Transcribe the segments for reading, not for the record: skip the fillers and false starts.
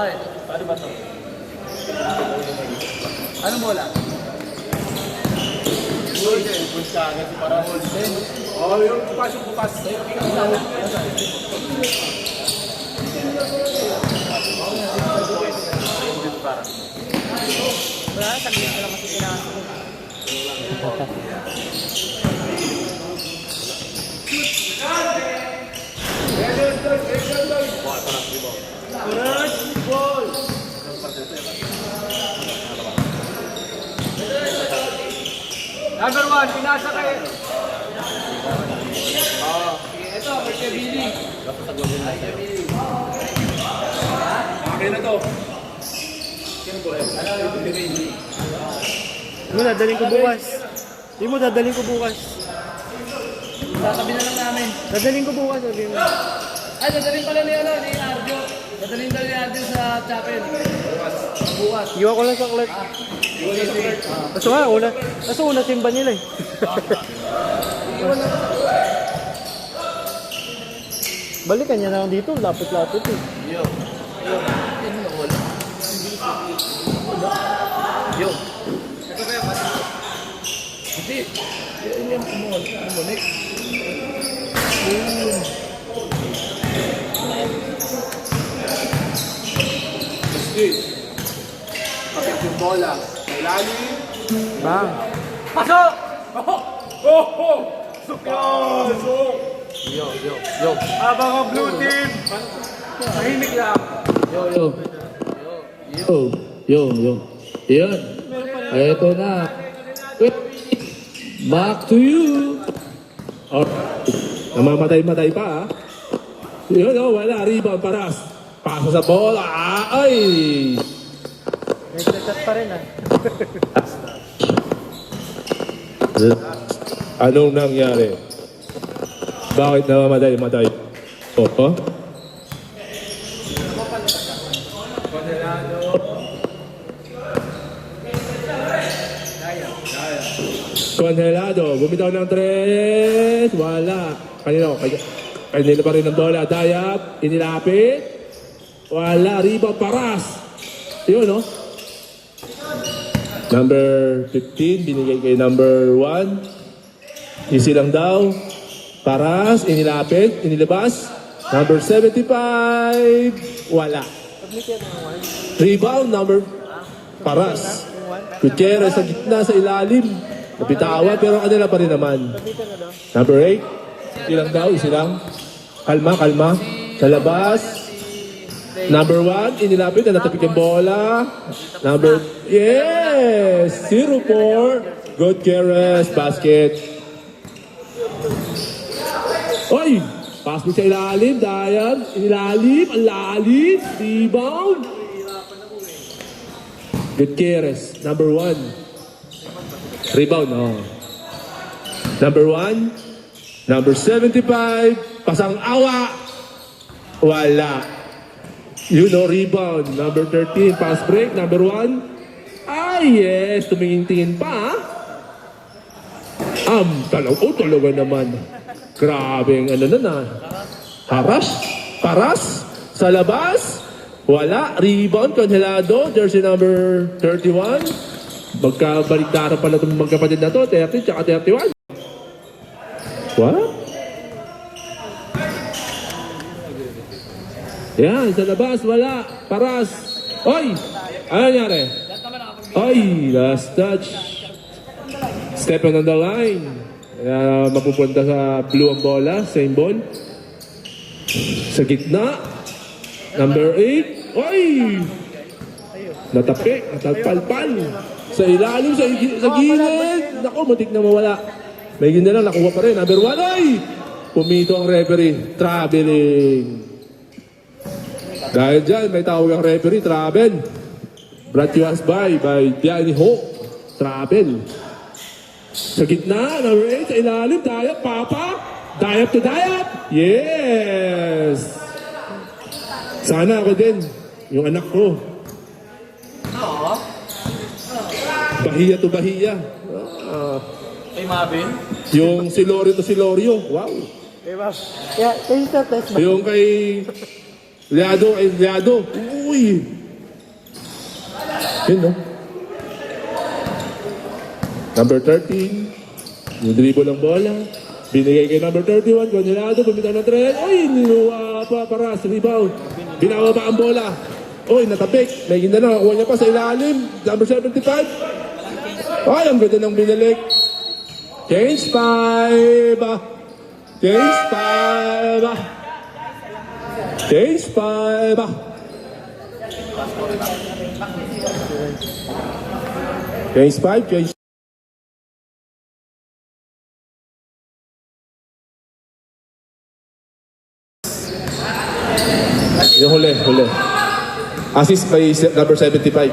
Bakit? Ano ba to? Anong bola? Push ka agad si para. Oh, yung bukas. Wala, saglit na lang kasi pinasok. Number 1, pinasa kayo. Ito, Mr. Billy. Okay na to. Hindi mo dadaling ko bukas. Hindi mo dadaling ko bukas. Sasabi na lang namin. Dadaling ko bukas. Sabi mo. Ay, dadalhin pala ni Arjo. Dadalhin pala ni Arjo sa chapel. Bukas. Iwan ko lang sa clerk. Kaso nga, una simba nila eh. Balikan niya na lang dito, lapit-lapit eh. Yo. Ito kaya pati. Hindi. Yan yung umunik. Sige. Kapit yung bola. Lalim. Bang! Pasok! Oh! Suk! Yo. Habang ang blue team. Tahimik lang. Yo. Yan. Ito na. Back to you. Namamatay-matay pa ha. Yun wala. Rebound paras. Pasa sa bola. Ay! Nagchat pa rin ah. Anong nangyari? Bakit namamatay-matay? Oh? Congelado, bumitaw ng 3, wala. Kanina pa rin ang bola, Dayap, inilapit, wala, rebound, paras. Yun, no? Number 15, binigay kay number 1. Easy lang daw. Paras, inilapit, inilabas. Number 75, wala. Rebound, number paras. Gutierrez sa gitna, sa ilalim. Napitawan, pero kanila pa rin naman. Number 8. Easy lang daw, easy lang. Kalma. Sa labas. Number 1, inilapit na natapik yung bola. Number, yes! 0-4. Gutierrez, basket. Oy! Pass mo sa ilalim, Dayan. Ilalim, ang lalim. Rebound. Gutierrez, number 1. Rebound, oh. Number 1. Number 75. Pasang awa. Wala. You know, rebound. Number 13. Pass break. Number 1. Ay, yes. Tumingin-tingin pa. Talaga naman. Grabe ang ano na. Paras. Sa labas. Wala. Rebound. Congelado. Jersey number 31. Magkabaliktaran pala itong magkapatid na to. 30 tsaka 31. What? Yan. Sa labas. Wala. Paras. Oy! Ano nangyari? Oy! Last touch. Step on the line. Mapupunta sa blue ang bola. Same ball. Sa gitna. Number 8. Oy! Natalpal. Sa ilalim, sa gilid. Naku, matik na mawala. May gina lang, nakuha pa rin. Number 1, ay! Pumito ang referee. Traveling. Dahil dyan, may tawag ang referee. Travel. Brought to us by Diany Ho. Travel. Sa gitna, number 8, sa ilalim, Dayap, Papa. Dayap to Dayap. Yes! Sana ako din. Yung anak ko. Bahiya to Bahiya. Kay Mabin. Yung si Lorio to si Lorio. Wow. Diba? Kaya, test. Yung kay Liado. Uy! Yun, no? Number 13. Yung dribble ng bola. Binigay kay number 31. Congelado, bumitaw ng 3. Uy! Niluwa pa para sa rebound. Binawa ba ang bola? Uy, natapik. May ginda na. Nakuha niya pa sa ilalim. Number 75. Ay, ang ganda ng binalik. Change 5. Change 5. Change 5. Change 5. Change. Yung huli. Assist by number 75.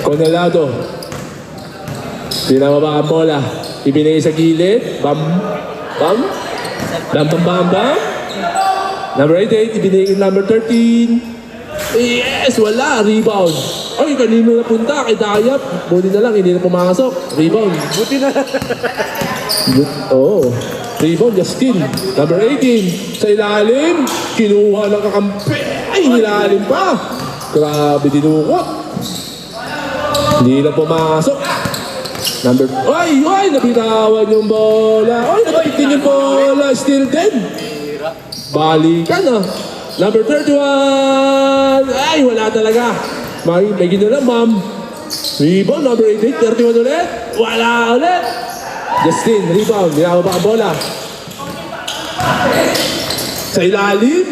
Congelado. Pinamaba ang bola. Ibinigay sa gilid. Bam. Number 88. Ibinigay kay number 13. Yes! Wala. Rebound. Ay, kanino napunta? Kay Dayap. Buti na lang. Hindi na pumasok. Rebound. Buti na. Oo. Rebound, Justin. Number 18. Sa ilalim. Kinuha ng kakampi. Ay, nilalim pa. Grabe dinukot. Hindi na pumasok. Number... Ay! Nabitawan yung bola. Ay, nabitin yung bola. Still dead. Balikan ah. Number 31. Ay, wala talaga. May gina lang, ma'am. Rebound, number 88. 31 ulit. Wala ulit. Justin, rebound. Ginagawa ang bola. Sa ilalim.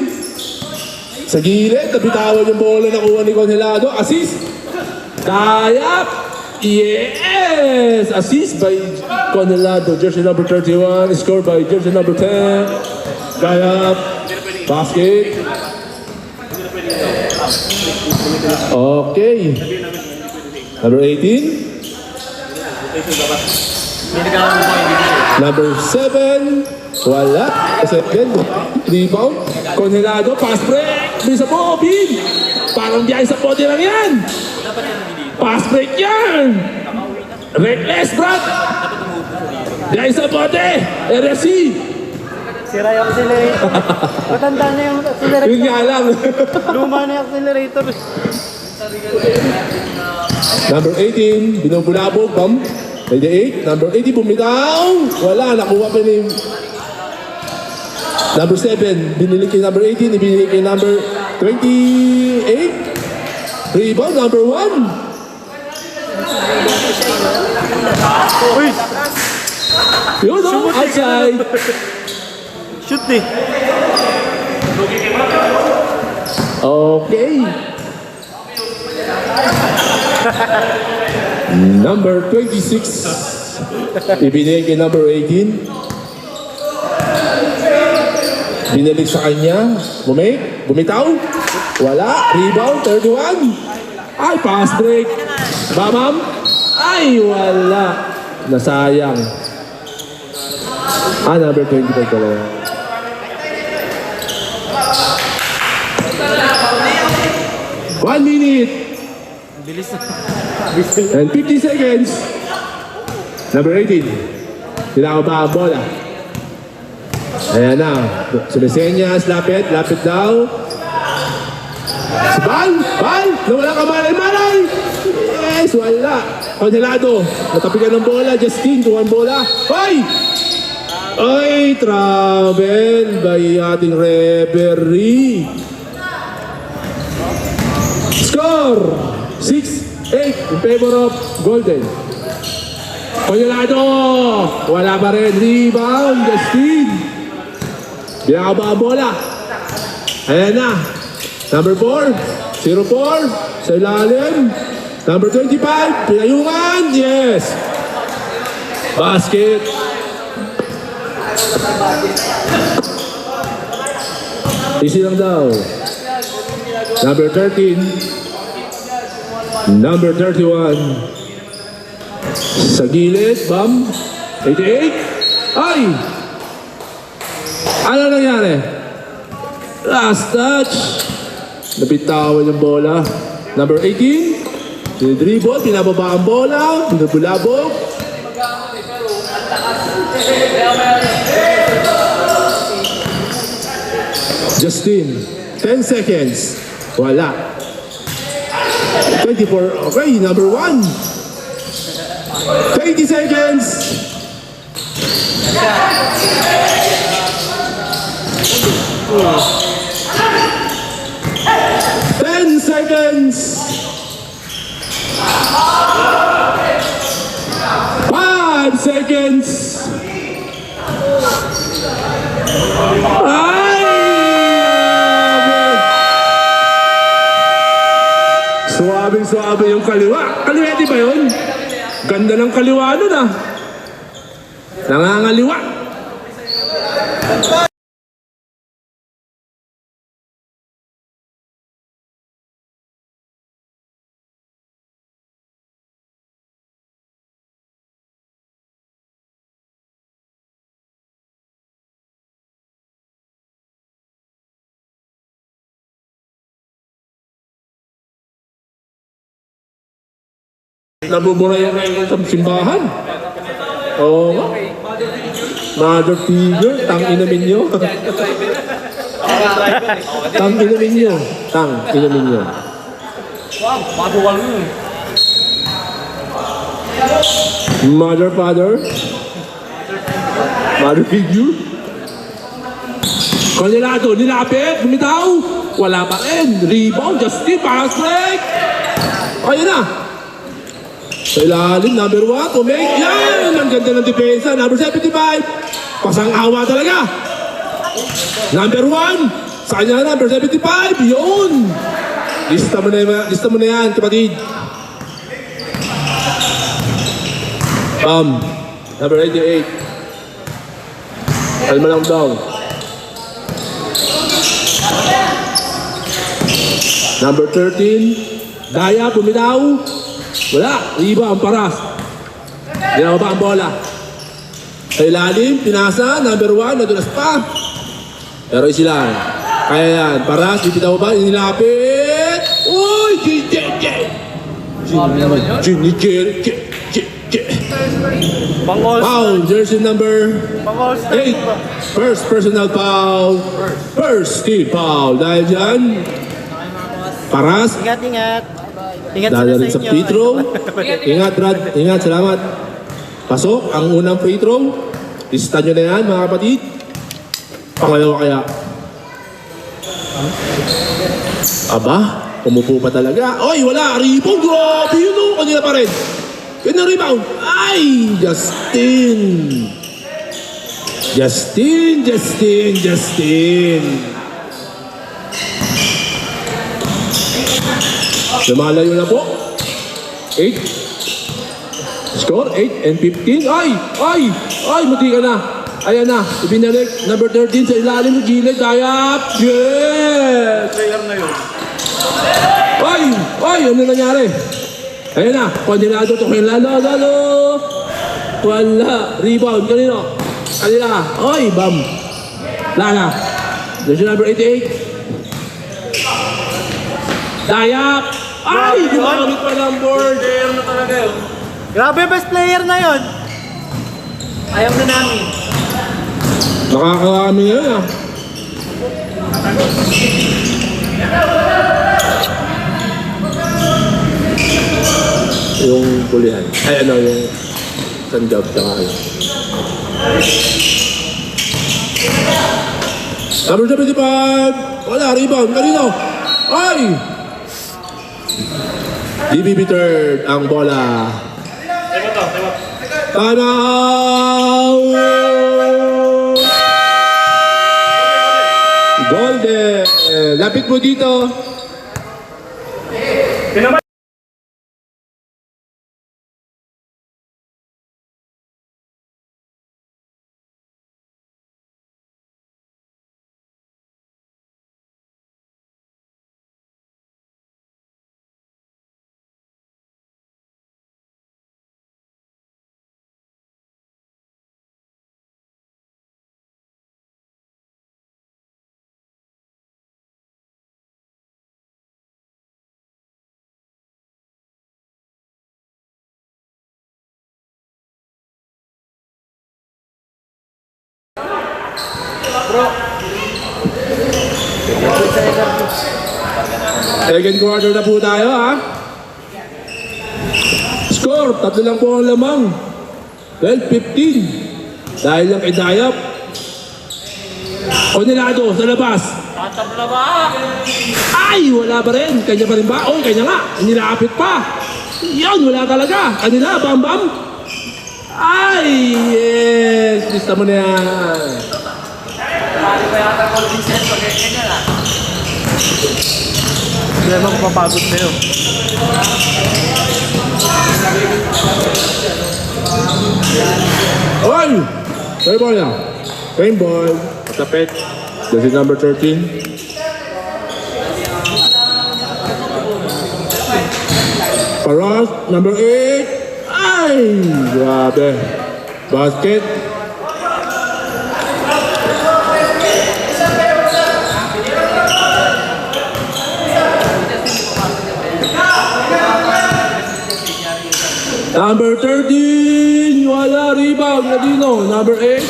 Sa gilid. Nabitawan yung bola. Nakuha ni Congelado. Assist. Dayap. Yes! Assist by Congelado. Jersey number 31. Scored by jersey number 10. Dayap. Basket. Okay. Number 18. Number 7. Wala. Second. Rebound. Congelado. Pass break. Bisa po. Bin. Parang biyahe sa pote lang yan. Pass break yan. Reckless, Brad. Biyahe sa pote. Area C. Sira yung accelerator. Matanda na yung accelerator. Yun nga lang. Luma na yung accelerator. Number 18. Binubulabog. Bam. 88. Number 80. Bumitaw. Wala. Nakuha pa ni... Number 7. Binili kay number 18. Ibinili kay number 28. Rebound. Number 1. Uy! Yun o. Outside. Shoot eh. Okay. Number 26. Ibinigay kay number 18. Binalik sa kanya. Bumitaw. Wala. Rebound. 31. Ay, pass break. Bamam. Ay, wala. Nasayang. Number 25 pala. One minute. Bilis na. And 50 seconds. Number 18. Kailangan pa ang bola. Ayan na. Sumisenyas, lapit daw. Si Bal! Nawala ka malay! Yes, wala. Congelado. Natapigan ng bola. Justin, kuha ang bola. Ay, travel by ating referee. Score! 6-8 in favor of Golden. Congelado! Wala pa rin. Rebound, Justin. Binakaba ang bola. Ayan na. Number 4. 0-4. Sa ilalim. Number 25. Pinayungan. Yes. Basket. Easy lang daw. Number 13. Number 31. Sa gilid. Bam. 88. Ay! Ano nangyari? Last touch. Nabitawan yung bola. Number 18. Dribble. Pinababa ang bola. Pinabulabog. Justin. 10 seconds. Wala. 24. Okay, number 1. 20 seconds. Ten seconds. 5 seconds. Ay! Suwabing-suwabe yung kaliwa. Kaliwete ba yun? Ganda ng kaliwa nun ah. Nangangaliwa. Nabubura yung sa simbahan. Oo nga. Mother figure, tang inamin nyo. Tang inamin nyo. Tang inamin nyo. Mother, father. Mother figure. Kanilado, nilapit, bumitaw. Wala pa rin. Rebound, Justin, pass break. Ayun na. Sa ilalim, number 1, tumake. Yan! Ang ganda ng depensa. Number 75. Pasang-awa talaga. Number 1. Sa kanya, number 75. Yun! Lista mo na yan, kapatid. Number 88. Kalma lang daw. Number 13. Daya, bumitaw. Wala, iba ang paras. Ginawa ba ang bola? Sa ilalim, pinasa, number 1, nadulas pa. Pero sila, kaya yan, paras, bibitaw ba, inilapit. Uy, foul, jersey number 8. First personal foul. First team foul. Dahil dyan, paras. Ingat. Ingat Dahil rin sa free throw. Ingat, Brad. Ingat, salamat. Pasok, ang unang free throw. Lista nyo na yan, mga kapatid. Pangalawa kaya. Aba, umupo pa talaga. Oy, wala, rebound. Grabe yun o. Kanina pa rin. Yun ang rebound. Ay, Justin. Lumalayo na po. 8. Score, 8 and 15. Ay, muti ka na. Ayan na, ibinalik. Number 13 sa ilalim ng gilid. Dayap. Yes! Player na yun. Ano nangyari? Ayan na, Condenado to lalo. Wala. Rebound, kanino? Kanila. Bam. Lana. Jersey number 88. Dayap. Gumamit pa ng board. Player na talaga yun. Grabe, best player na yon. Ayaw na namin. Nakakakami yun ah. Yung pulihan. Yung sandab tsaka ano. Number 75. Wala, rebound. Kanino? DBB third ang bola. Time out! Golden! Lapit mo dito. Second quarter na po tayo, ha? Score, 3 lang po ang lamang. 12-15. Dahil lang kay Dayap. Konilado sa labas. Tatabla ba? Ay, wala pa rin. Kanya pa rin ba? Oy, kanya nga. Nilapit pa. Yan, wala talaga. Kanila, bam bam. Ay, yes. Lista mo na yan. Marami pa yata call Vincent pag ganyan ah. Hindi naman papagod sa'yo. Oy! Kaya ball na. Kaya ball. Tapit. This is number 13. Paras, number 8. Ay! Grabe. Basket. Number 13. Wala rebound. Ladino. Number 8.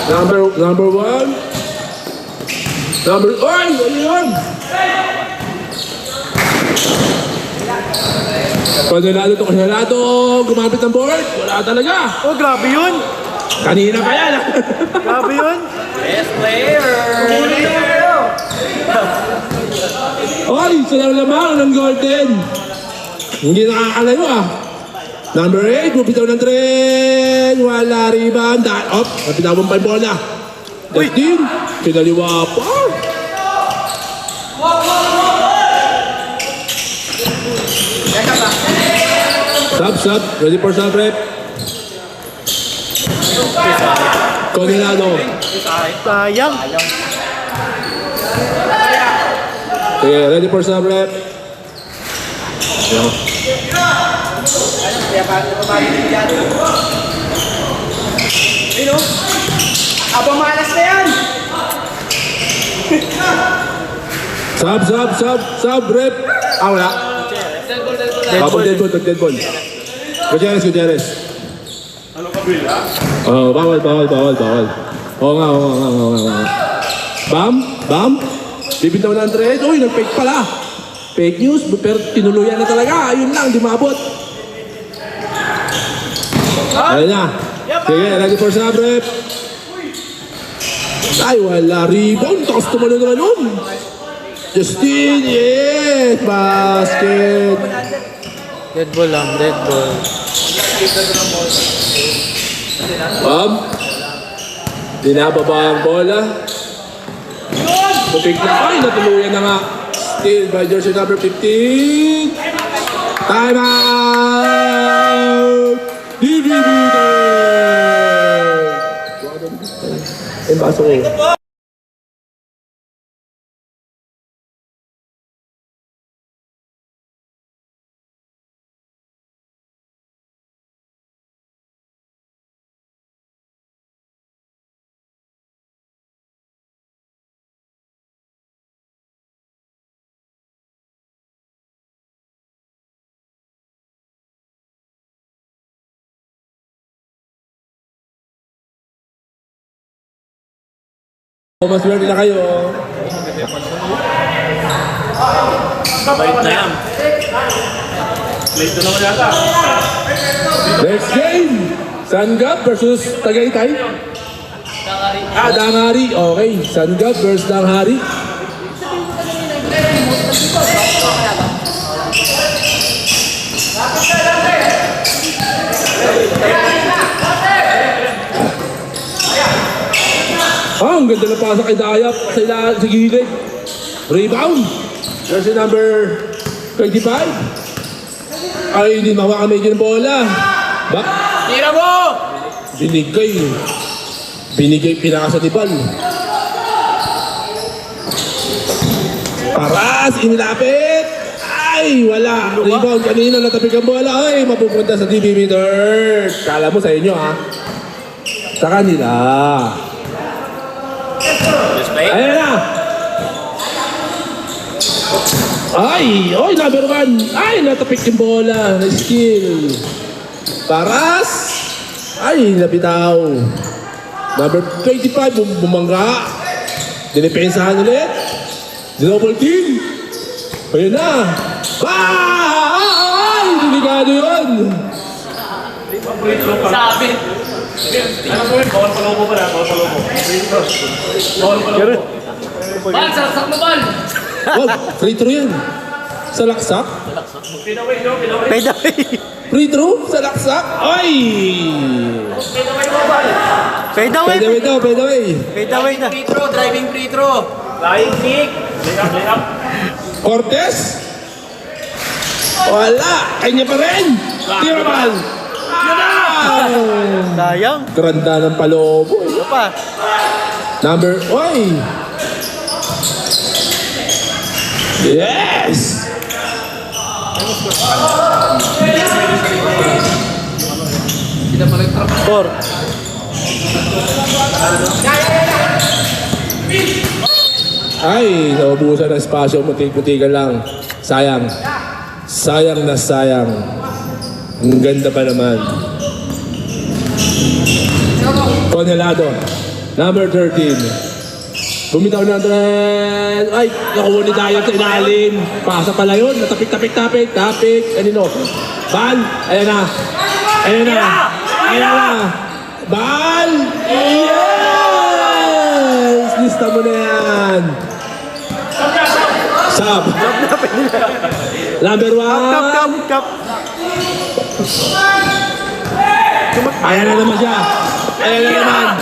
Number 1. Ay! Ano yun? Konilado. Gumamit ng board. Wala talaga. Oh, grabe yun! Kanina pa yan. Grabe yun! Best player! Oy, sila lamang ng Golden. Hindi nakakalayo ah. Number 8, bumitaw ng tren. Wala rebound. Up, napitawan pa yung bola. Justin, kinaliwa pa. Sub. Ready for sub rep. Konilado. Sayang! Okay, ready for sub rep. Abang malas na yan! Sub rep. Ah, wala. Dead ball. Gutierrez. Ano ka, Bill, ha? Oh, bawal. Oo nga. Bam. Bibitaw na ang trade. Uy, nag-fake pala. Fake news, pero tinuluyan na talaga. Ayun lang, di maabot. Ayun na. Sige, ready for sub rep. Ay, wala. Rebound. Tapos tumalo naman nun. Justin, yes! Basket. Dead ball lang, dead ball. Bob. Dinababa ang bola. Tupik na. Ay, natuluyan na nga. Still by jersey number 15. Time out! Distributor! Ay, baso ko. Mas ready na kayo. Bait na yan. Late na naman yata. Next game, Sangap versus Tagaytay. Dangari. Okay, Sangap versus Dangari. Ang ganda na pasa kay Dayap sa gilid. Rebound. Jersey number 25. Ay, hindi mahawakan medyo ng bola. Tira mo! Binigay pinaka sa tibal. Paras, inilapit. Ay, wala. Rebound kanina, natapik ang bola. Ay, mapupunta sa DB meter. Kala mo sa inyo, ha? Sa kanila. Ayan na. Ay, number 1. Ay, natapik yung bola. Na skill. Paras. Ay, napitaw. Number 25, bumangga. Dinipensahan ulit. Double team. Ayun na. Ay! Delikado yun. Sabi. Ano po yun? Bawal palobo pala. Bawal palobo. Bawal palobo. Bal, saksak mo bal. Wag, free throw yan. Sa laksak. Pinaway, no? Pinaway. Fade away. Free throw sa laksak. Ay! Pinaway mo ba? Fade away. Pwede away daw, pwede away. Fade away na. Free throw, driving free throw. Lying kick. Lay up. Cortez. Wala. Kanya pa rin. Tiraman. Sayang. Granda ng palobo. Ito pa. Number, oy! Yes! Hindi pala yung trap. 4. Ay, naubusan ng espasyo. Mutik-mutikan lang. Sayang. Sayang na sayang. Ang ganda pa naman. Conelado. Number 13. Bumitaw na rin. Ay, nakuha ni Dayat sa ilalim. Pasa pala yun. Natapik. Kanino? Bal. Ayan na. Ayan na. Bal. Yes! Lista mo na yan. Sub. Number 1. Cup. Ayan na naman siya. Ayan na.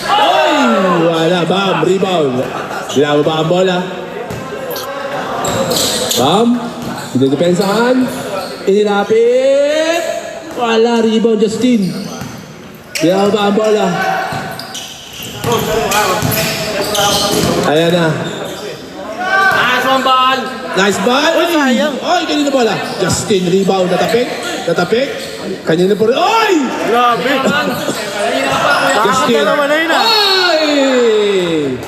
Ay! Wala. Bam. Rebound. Dinama ba ang bola? Bam. Dinidepensahan. Inilapit. Wala. Rebound, Justin. Dinama ba ang bola? Ayan na. Nice one ball. Nice ball. Uy, sayang. Ay, kanina bola. Justin, rebound. Natapik. Kanina po rin. Ay! Grabe. Justin. Nakakadalawa na yun ah. Ay!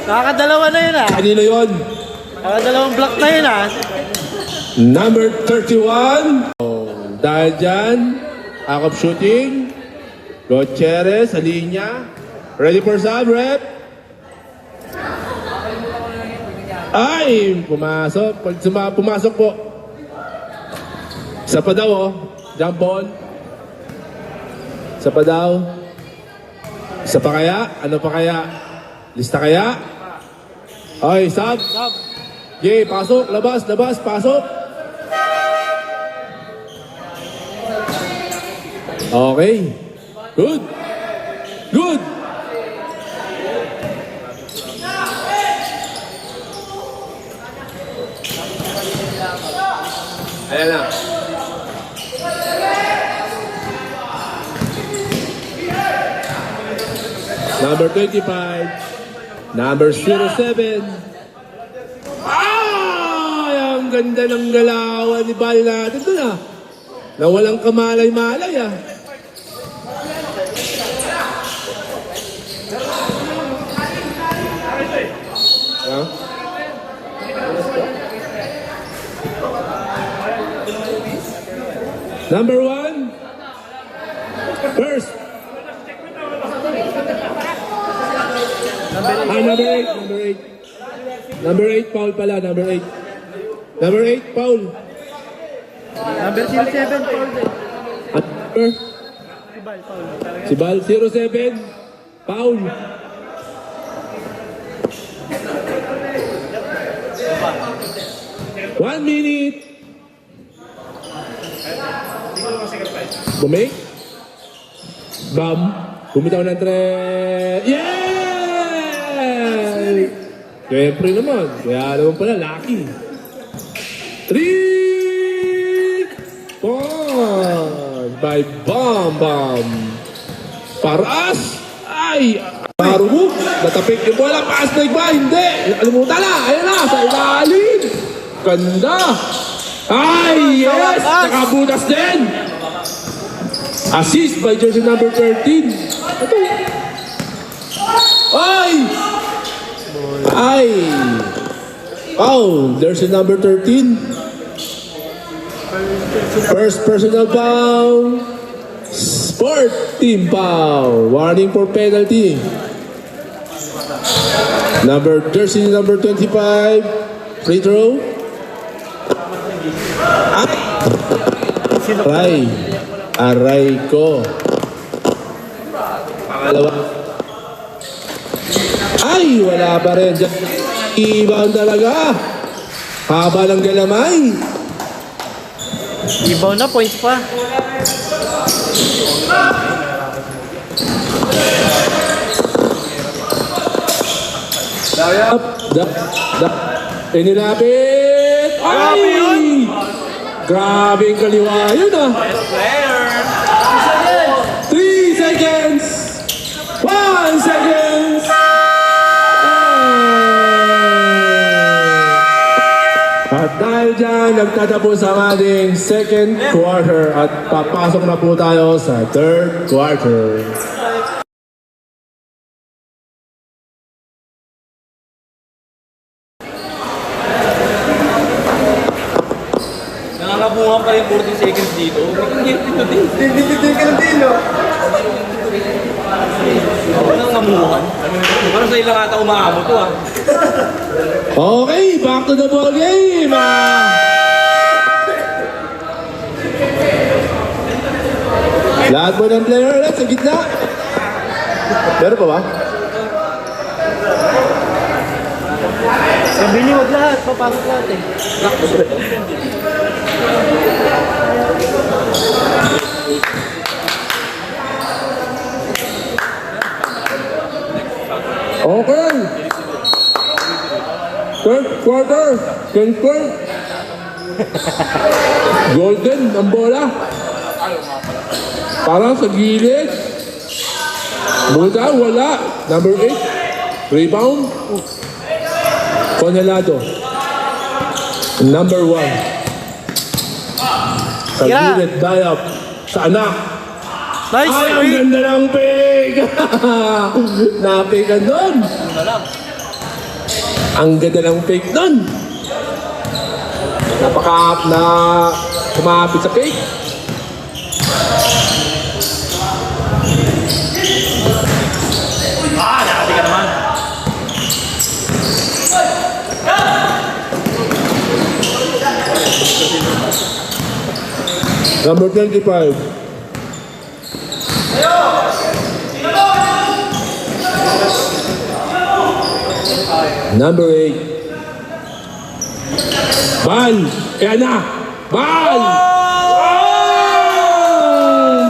Nakakadalawa na yun ah. Kanino yun? Nakakadalawang block na yun ah. Number 31. Dahil dyan, akop shooting. Gutierrez sa linya. Ready for sub, rep. Ay! Pumasok. Pag pumasok po. Isa pa daw, oh. Jump ball. Isa pa daw. Isa pa kaya? Ano pa kaya? Lista kaya? Ay, sub. Yay, pasok. Labas, pasok. Okay. Good. Ayan na. Number 25. Number 07. Ay, ang ganda ng galawan ni Bal natin doon ah. Na walang kamalay-malay ah. Huh? Number 1. First. Number 8, foul pala, number 8. Number 8, foul. Number 07, foul din. Number? Si Bal, 07, foul. One minute. Bumik. Bam. Bumitaw ng tres. Yeah! Siyempre naman. Kaya naman pala, lucky. 3 points by Bam. Paras. Ay! Marumog. Natapik yung bola. Paas na iba. Hindi. Nakalimutan na. Ayan na. Sa ilalim. Ganda. Ay! Yes! Nakabutas din. Assist by jersey number 13. Ito. Ay! Oh, there's a number 13. First personal foul. Sport team foul. Warning for penalty. Jersey number 25. Free throw. Aray ko. Pangalawa. Ay, wala pa rin. Rebound talaga. Haba ng galamay. Ibaw na, points pa. Inilapit. Ay! Grabe yung kaliwa yun ah. 3 seconds. 1 seconds. At dahil dyan, nagtatapos ang ating second quarter at papasok na po tayo sa third quarter. Nakakabunga pa rin 40 seconds dito. Dito din. Dito ka ng dilo. Ako nang ngamuhan. Parang sa ilang ata umaabot to ah. Okay, back to the ball game. Lahat po ng player ulit sa gitna. Meron pa ba? Sabili, wag lahat. Papasok lahat eh. Okay. Third quarter. Confirm. Golden ang bola. Para sa gilid. Buta, wala. Number 8. Rebound. Conelado. Number 1. Sa Tira. gilid, dive up. Sa anak. Nice! Ay, ang ganda ng pick! Napikan doon. Ang ganda ng pick doon. Napaka-up na kumapit sa pick. Nakati ka naman. Number 25. Number 8. Bal! Kaya na! Bal! Oh!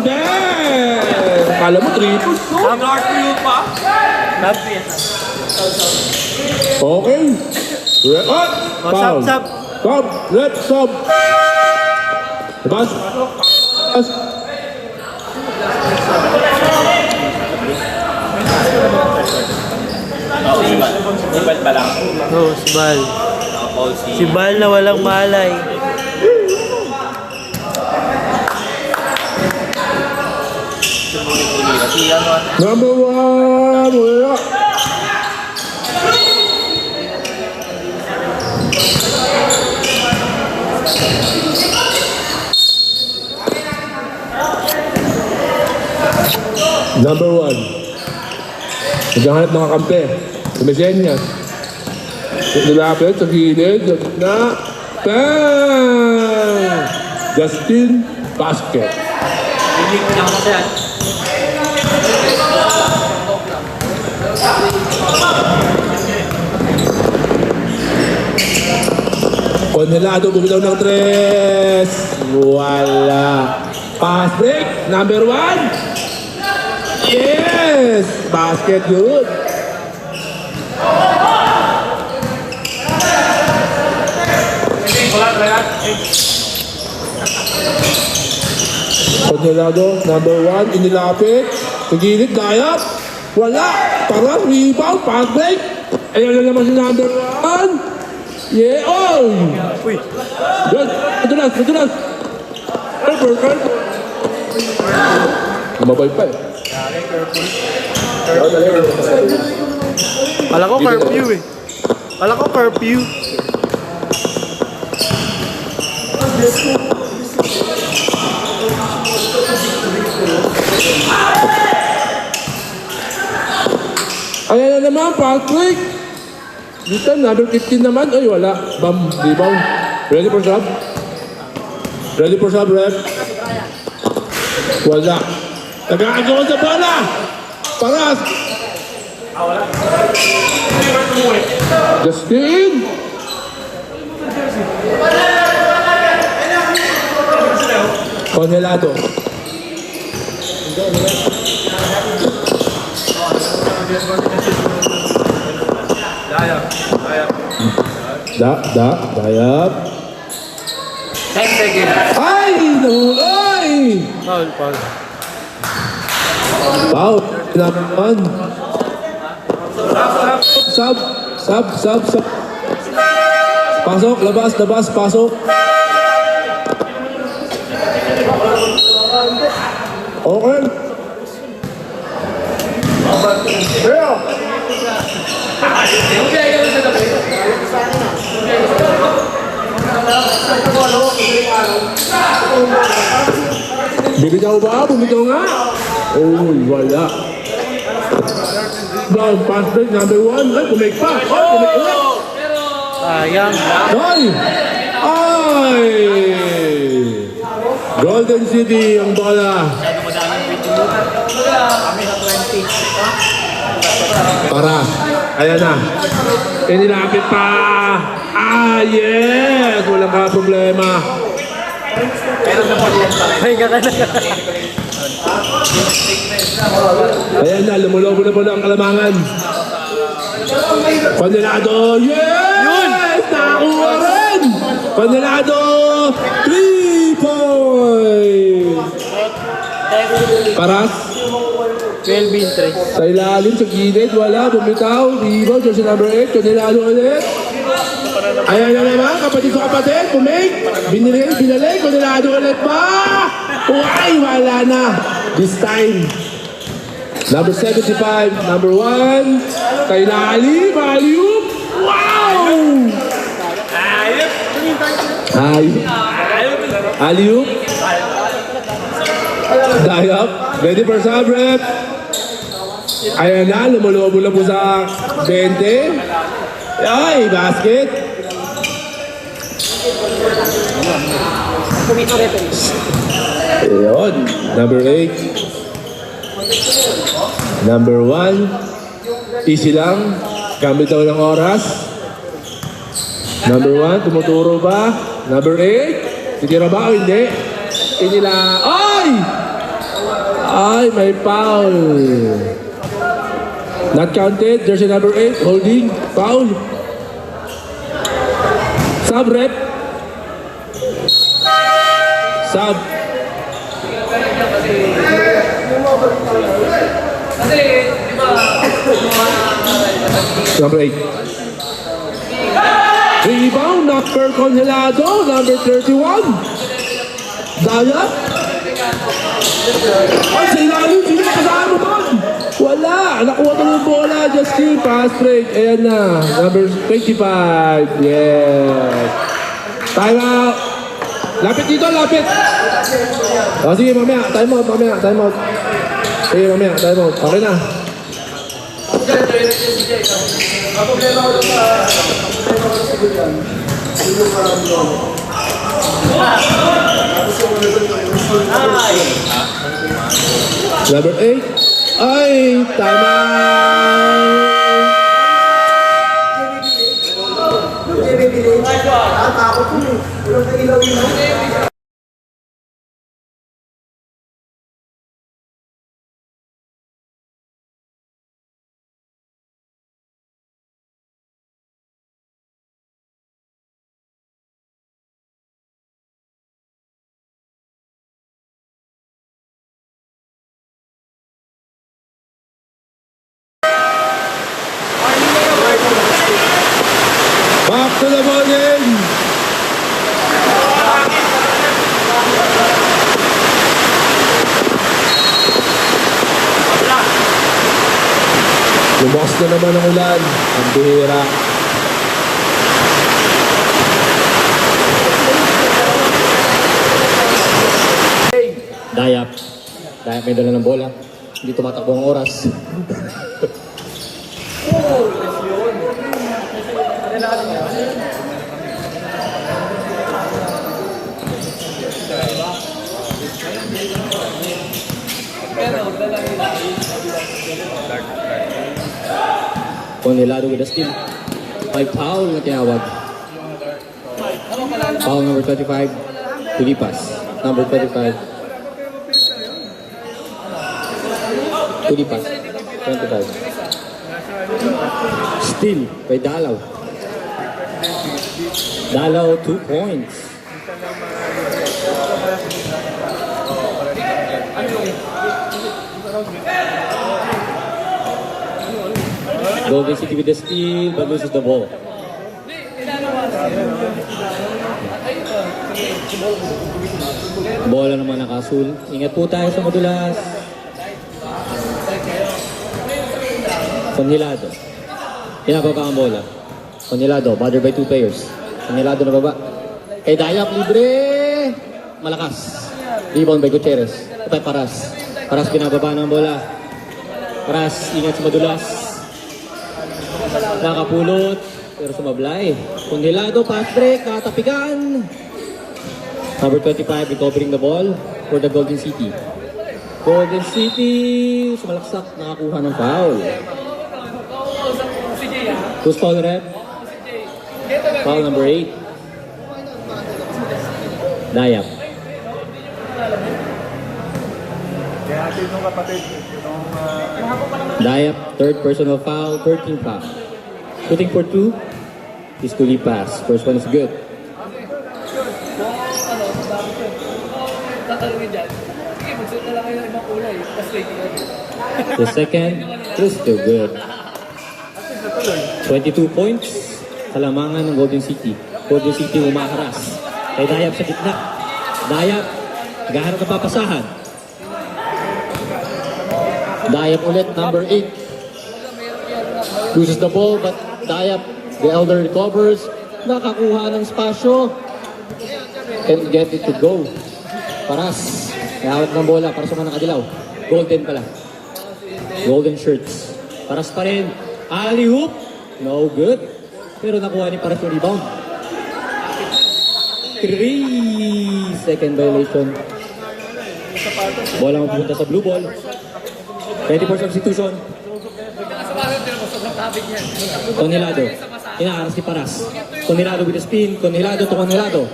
Damn! Kala mo triple. Guard to you pa. Okay. Up! Oh, sub, sub. Sub! Left sub! Bas! Bas! Ibal pa lang. Oh, si Bal. Nakapall Si Bal na walang malay. Si ano Number 1! Wala! Number 1. Naghahanap ng kakampi. Sa Mesenia. Nilapit sa gilid. Na. Bang! Justin Basket. Pilik lang kasi yan. Conelado bumitaw ng 3. Wala. Pass break. Number 1. Yes! Basket good. Conelado, number 1, inilapit. Sa gilid, dayap. Wala. Parang rebound, pass break. Ayan na naman si number 1. Yeah, oh! Uy. Good. Madulas, madulas. Carper, Carper. Lumabay pa eh. Kala ko curfew eh. Kala ko curfew. Ayan na naman, Patrick. Dito, number 15 naman. Ay, wala. Bam, rebound. Ready for shot? Ready for shot, ref? Wala. Nag-aagawan sa bola. Paras. Justin. Congelado. Dayap. 10 seconds. Ay! Nahulay! Foul, foul. Foul. Number 1. Sub. Pasok, labas, pasok. Okay. Bumitaw ba? Bumitaw nga? Oh, wala. Down, pass break, number 1. Ay, kumake pa. Ay, kumake ulit. Sayang. Ay! Golden City ang bola. Para. Ayan na. Inilapit pa. Yes! Walang ka problema. Ay, ka na. Ayan na, lumulobo na po ang kalamangan. Congelado, yes! Nakakuha rin! Congelado, 3 points! Paras. 12 in 3. Sa ilalim, sa gilid, wala, bumitaw, rebound, jersey number 8, Congelado ulit. Ayan na naman, kapatid sa kapatid, bumake, binalik, Congelado ulit pa! Uy, wala na! This time, number 75, number 1, kay Lali, Value, wow! Aliup. Dayap. Ready for sub, rep. Ayan na, lumulobo na po sa 20. Ay, basket. Ayun, number 8. Number 1. Easy lang. Gamit daw ng oras. Number 1, tumuturo ba? Number 8. Titira ba o hindi? Inila. Ay! Ay, may foul. Not counted. Jersey number 8. Holding. Foul. Sub rep. Sub. Number 8. Rebound, knocker Congelado, number 31. Daya. Ay, sa ilalim, sino kasama doon? Wala, nakuha ko ng bola, Justin, pass break. Ayan na, number 25. Yes. Time out. Lapit dito, lapit. O, sige, mamaya, time out. Sige, mamaya, time out. Okay na. Number 8. Ay, tama. Back to the ball game. Lumas na naman ang ulan. Ang bihira. Dayap may dala ng bola. Hindi tumatakbo ang oras. Conhelado with a steal. May foul na tinawag. Foul number 25. Tulipas. Number 25. Tulipas. 25. Steal by Dalaw. Dalaw 2 points. Golden City with the steal but loses the ball. Bola naman nakasul. Ingat po tayo sa madulas. Conhelado. Pinababa ang bola. Conhelado, bothered by 2 players. Conhelado na baba. Kay Dayap, libre. Malakas. Rebound by Gutierrez. Patay Paras. Paras pinababa ng bola. Paras, ingat sa madulas. Nakapulot. Pero sumablay. Conhelado, pass break. Katapigan. Number 25 recovering the ball for the Golden City. Golden City, sumalaksak, nakakuha ng foul. Who's foul rep? Foul number 8. Dayap. Dayap, third personal foul, 13 foul. Shooting for 2 is Tulipas. First one is good. The second is still good. 22 points. Kalamangan ng Golden City. Golden City umakaras. Kay Dayap sa gitna. Dayap, naghahanap ng papasahan. Dayap ulit, number 8. Loses the ball, but Dayap, the elder recovers. Nakakuha ng spasyo. Can't get it to go. Paras. Nahawat ng bola para sa mga nakadilaw. Golden pala. Golden shirts. Paras pa rin. Alley-oop. No good. Pero nakuha ni Paras yung rebound. 3-second violation. Bola mapunta sa blue ball. Ready for substitution. Conhelado. Inaaras si Paras. Conhelado with the spin. Conhelado to Conhelado.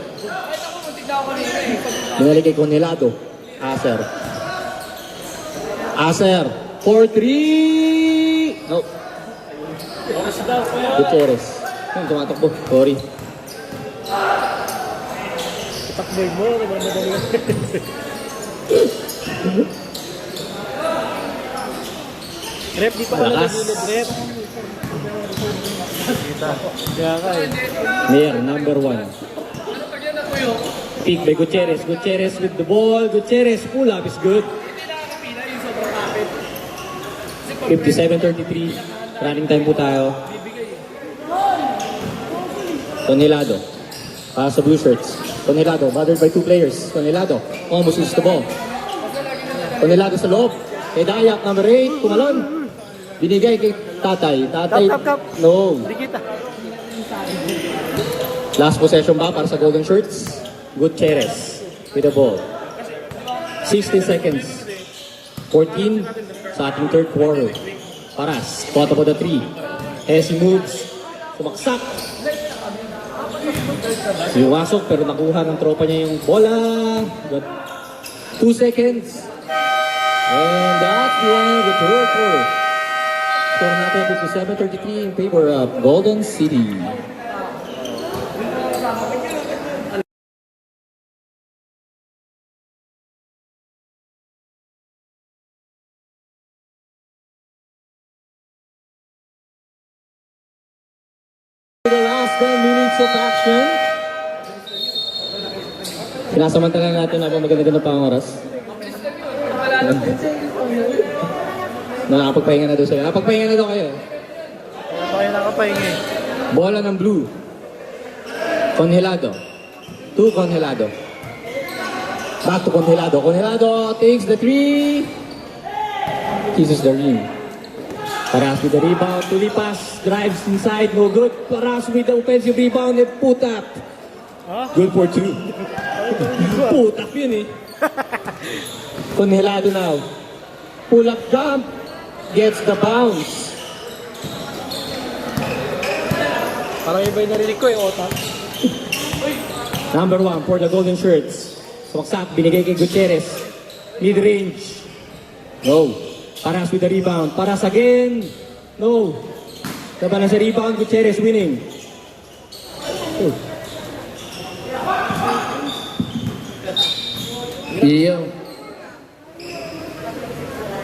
Binalik kay Conhelado. Acer. Acer. 4-3. No. Gutierrez. Yung tumatakbo. Sorry. Takboy mo, naman. Rep, di pa ka Malakas. nagilid, rep. Kaya ka eh. Mayor, number 1. Pick by Gutierrez. Gutierrez with the ball. Gutierrez pull up is good. 57-33. Running time po tayo. Conhelado. Sa blue shirts. Conhelado, bothered by 2 players. Conhelado, almost loses the ball. Conhelado sa loob. Kay Dayap, number 8, tumalon. Binigay kay Tatay. Tatay, Kap. no. Hindi kita. Last possession ba para sa Golden Shirts? Gutierrez with the ball. 16 seconds. 14 sa ating third quarter. Paras, caught up on the 3. Hesi moves. Sumaksak. Sinuwasok pero nakuha ng tropa niya yung bola. But 2 seconds. And that's the end of the third quarter. Score natin 57-33 in favor of Golden City. The last 10 minutes of action. Pinasamantala natin habang maganda-ganda pa ang oras. Nakakapagpahinga na doon sa'yo. Nakapagpahinga na doon kayo. Kaya pa kayo nakapahinga eh. Bola ng blue. Conhelado. To Conhelado. Back to Conhelado. Conhelado takes the 3. Kisses the ring. Paras with the rebound, Tuli pass, drives inside, no good. Paras with the offensive rebound and put up. Good for 2. Put up yun eh. Conhelado now. Pull up jump, gets the bounce. Parang iba yung narinig ko otak. Number 1 for the Golden Shirts. Sumaksak, binigay kay Gutierrez. Mid-range. No. Paras with the rebound. Paras again. No. Laban na sa rebound, Gutierrez winning. Oh. Iyo.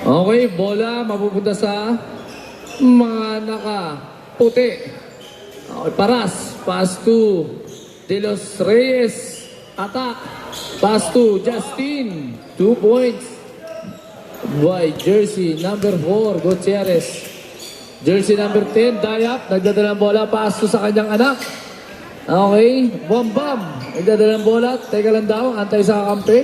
Okay, bola mapupunta sa mga naka-puti. Okay, Paras. Pass to De Los Reyes. Attack. Pass to Justin. 2 points. By jersey number 4, Gutierrez. Jersey number 10, Dayap. Nagdadala ng bola. Pass to sa kanyang anak. Okay. Bam. Nagdadala ng bola. Teka lang daw. Antay sa kakampi.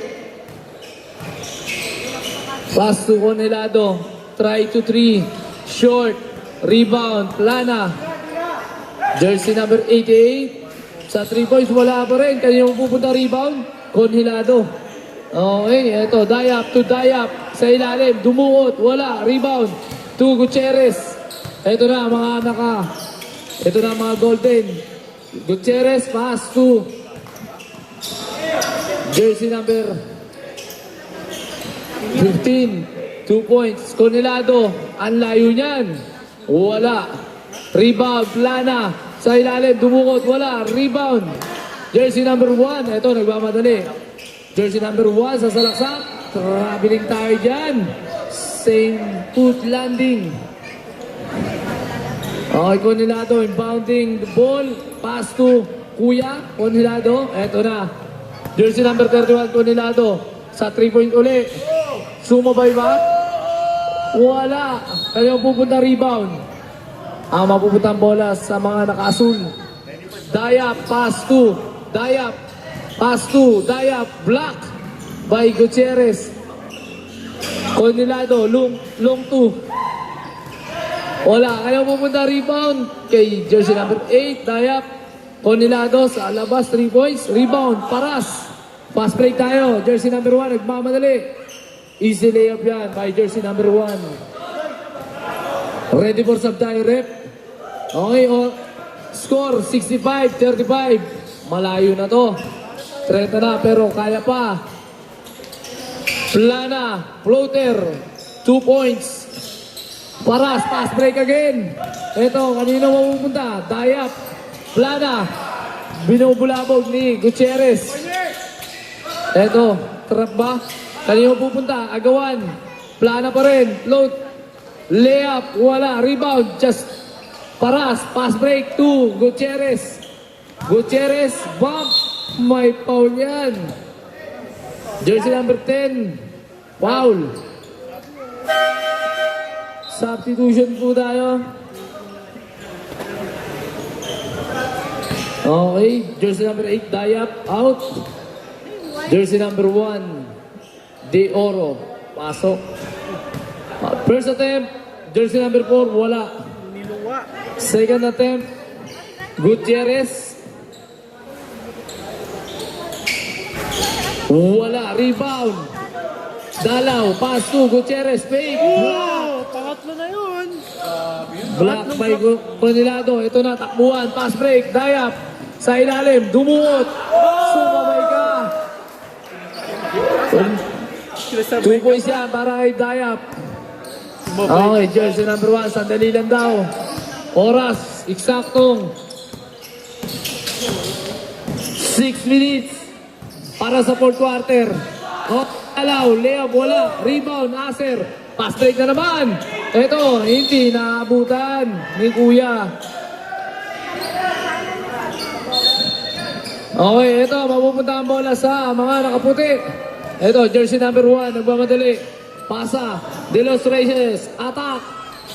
Pass to Conhelado. Try to 3. Short. Rebound. Plana. Jersey number 88. Sa 3 points, wala pa rin. Kanina pupunta rebound. Conhelado. Okay, eto. Dayap to Dayap. Sa ilalim. Dumuot. Wala. Rebound. To Gutierrez. Eto na mga Ito na mga Golden. Gutierrez. Pass to jersey number 15. 2 points. Conhelado. Ang layo niyan. Wala. Rebound. Plana. Sa ilalim. Dumukot. Wala. Rebound. Jersey number 1. Ito, nagmamadali. Jersey number 1 sa salaksak. Traveling tayo dyan. Same foot landing. Okay, Conhelado. Inbounding the ball. Pass to Kuya. Conhelado. Ito na. Jersey number 31. Conhelado. Sa 3-point uli. Sumabay ba? Wala. Kaya pupunta rebound. Ang mapupunta ang bola sa mga naka-asul. Dayap. Pass to Dayap. Pass to Dayap. Block by Gutierrez. Conhelado. Long 2. Wala. Kaya pupunta rebound kay jersey number 8. Dayap. Conhelado sa labas. 3 points. Rebound. Paras. Fast break tayo. Jersey number 1. Nagmamadali. Easy layup yan by jersey number 1. Ready for sub tayo, rep. Okay, score 65-35. Malayo na to. 30 na, pero kaya pa. Plana, floater, 2 points. Paras, pass break again. Ito, kanina mapupunta. Dayap, Plana. Binubulabog ni Gutierrez. Ito, trap ba? Kanina pupunta, agawan. Plana pa rin, float. Layup, wala. Rebound, just Paras, pass break to Gutierrez. Gutierrez, bump. May foul yan. Jersey number 10. Foul. Substitution po tayo. Okay, jersey number 8, Dayap, out. Jersey number 1, De Oro, pasok. First attempt, jersey number 4, wala. Second attempt, Gutierrez. Wala, rebound. Dalaw, pass to Gutierrez, fake. Wow! Pangatlo na yun! Block by Conhelado. Ito na, takbuhan, pass break, Dayap. Sa ilalim, dumuot. Sumabay ka. 2 points yan para kay Dayap. Okay, jersey number 1, sandali lang daw. Oras, eksaktong 6 minutes para sa 4th quarter. Alaw, layup, wala. Rebound, Aser. Pass break na naman. Ito, hindi naabutan ni Kuya. Okay, ito, mapupunta ang bola sa mga nakaputi. Ito, jersey number 1, nagmamadali. Pasa, De Los Reyes, attack.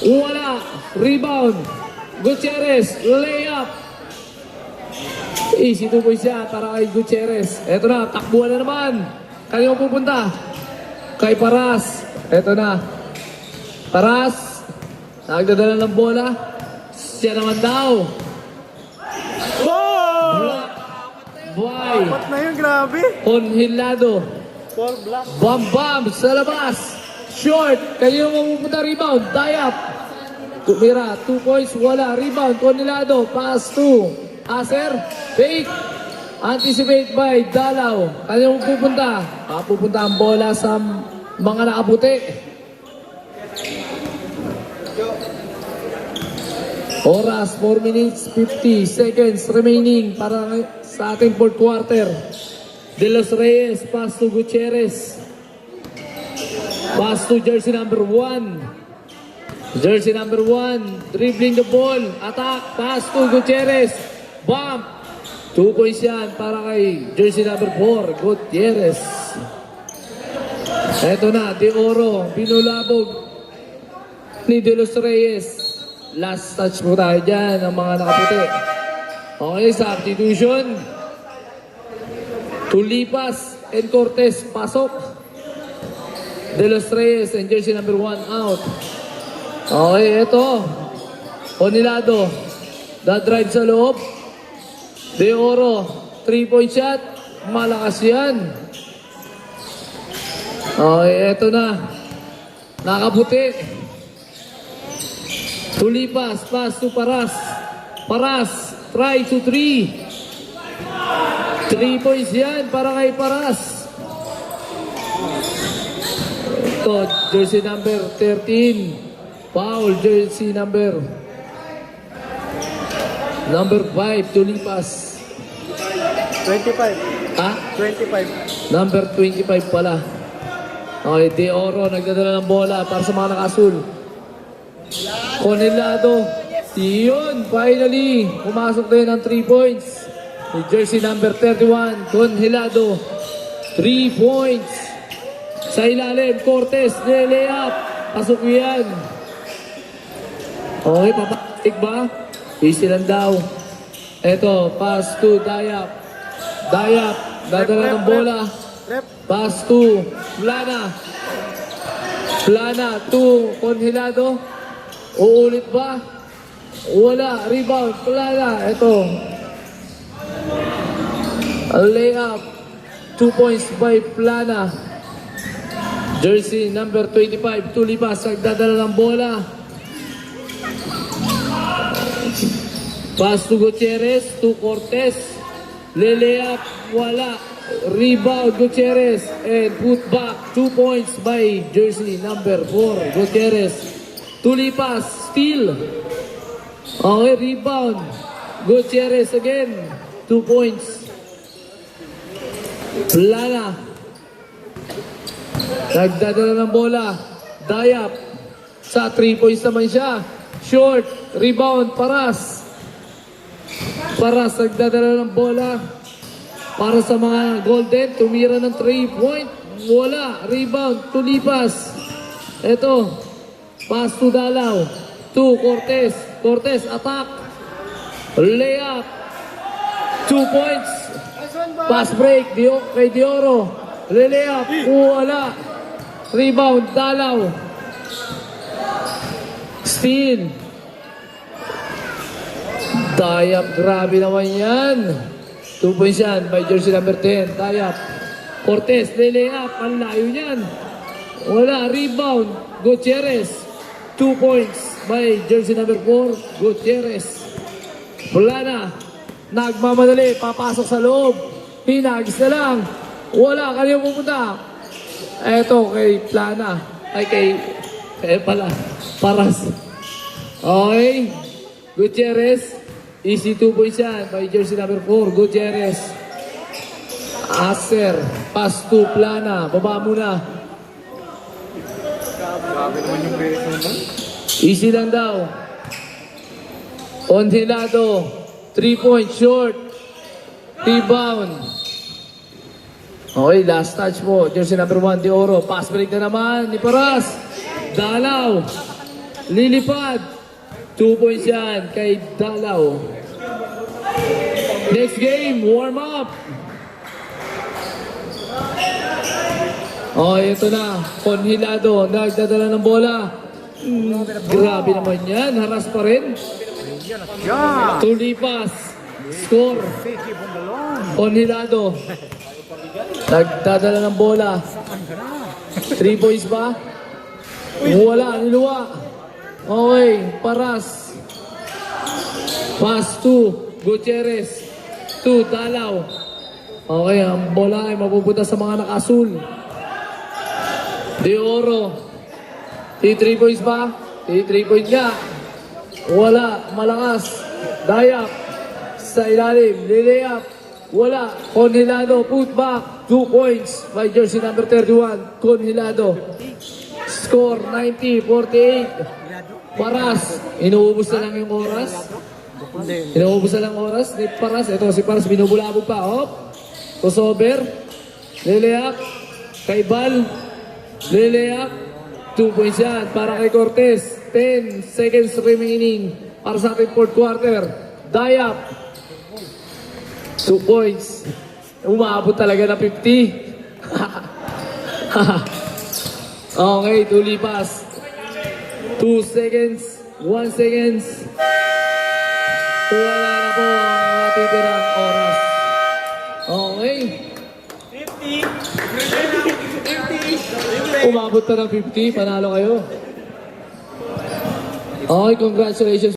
Wala, rebound. Gutierrez, layup. Easy 2 points yan para kay Gutierrez. Ito na, takbuhan na naman. Kanino pupunta? Kay Paras. Ito na. Paras. nagdadala ng bola. Siya naman daw. Block by Ba't na yun, grabe? Conhilado. 4 block. Bam sa labas. Short. Kanino mapupunta rebound? Dayap. Tumira. 2 points. Wala. Rebound. Conhilado. Pass to Acer. Fake. Anticipate by Dalaw. Kanino pupunta? Pupunta ang bola sa mga nakaputi. Oras, 4 minutes, 50 seconds remaining para sa ating fourth quarter. De Los Reyes, pass to Gutierrez. Pass to jersey number 1. Jersey number 1, dribbling the ball. Attack, pass to Gutierrez. Bump. 2 points yan para kay jersey number 4, Gutierrez. Eto na, De Oro, pinulabog ni De Los Reyes. Last touch po tayo dyan ng mga nakaputi. Okay, substitution. Tulipas and Cortez, pasok. De Los Reyes and jersey number 1 out. Okay, eto. Conhilado. Da-drive sa loob. De Oro, 3-point shot. Malakas yan. Okay, eto na. Nakaputi. Tulipas, pass to Paras. Paras, try to 3. 3 points yan para kay Paras. Ito, jersey number 13. Foul, jersey number 5, Tulipas. 25. Ah, 25. number 25 pala. Okay, De Oro, nagdadala ng bola para sa mga nakasul. Conhilado. Yun, finally. Pumasok din ng 3 points. With jersey number 31, Conhilado. 3 points. Sa ilalim, Cortez, layup. Pasok yan. Okay, papasok ba? Easy lang daw. Eto, pass to Dayap. Dayap, dadala ng bola. Rep. Pass to Plana. Plana to Conhilado. Uulit ba? Wala. Rebound. Plana. Ito. A layup. 2 points by Plana. Jersey number 25. Tulipas. Nagdadala ng bola. Pass to Gutierrez. To Cortez. Layup. Wala. Rebound Gutierrez. And put back. 2 points by jersey number 4. Gutierrez. Tulipas, steal. Okay, rebound. Gutierrez again. 2 points. Plana. Nagdadala ng bola. Dayap. Sa 3 points naman siya. Short. Rebound. Paras. Paras. Nagdadala ng bola. Para sa mga Golden. Tumira ng 3-point. Wala. Rebound. Tulipas. Ito. Pass to Dalaw. To Cortez. Cortez, attack. Layup. 2 points. Pass break. Kay De Oro. Layup. Wala. Rebound. Dalaw. Steal. Dayap. Grabe naman yan. 2 points yan by jersey number 10. Dayap. Cortez. Layup. Ang layo yan. Wala. Rebound. Gutierrez. 2 points by jersey number 4, Gutierrez. Plana, nagmamadali, papasok sa loob. Pinagis na lang. Wala, kanina pupunta. Eto, kay Plana. Ay, kay pala. Paras. Okay. Gutierrez. Easy 2 points yan by jersey number 4, Gutierrez. Acer. Pass to Plana. Baba muna. Grabe naman yung beses naman. Easy lang daw. Conhilado. 3-point short. Rebound. Okay, last touch po. Jersey number 1, De Oro. Pass break na naman ni Paras. Dalaw. Lilipad. 2 points yan kay Dalaw. Next game, warm up. Oh, ito na. Conhilado. Nagdadala ng bola. Grabe naman yan. Haras pa rin. Tulipas. Score. Onhilado. Nagdadala ng bola. 3 points ba? Wala. Niluwa. Okay. Paras. Pass to Gutierrez. To Dalaw. Okay. Ang bola ay mapupunta sa mga nakasul. De Oro. 3 points ba? 3 points nga. Wala. Malakas. Dayak. Sa ilalim. Liliap. Wala. Conhilado. Put back. 2 points. By jersey number 31. Conhilado. Score 90-48. Paras. Inuubos na lang yung oras. Inuubos na lang oras. Ni Paras. Ito si Paras. Binubulabog pa. Hop. Crossover. Liliap. Kay Bal. Liliap. 2 points yan para kay Cortez. 10 seconds remaining para sa ating fourth quarter. Dayap. 2 points. Umabot talaga na 50. Okay, tulipas. 2 seconds. 1 seconds. Wala na po ang natitirang oras. Okay. Umabot na ng 50, panalo kayo. Okay, congratulations.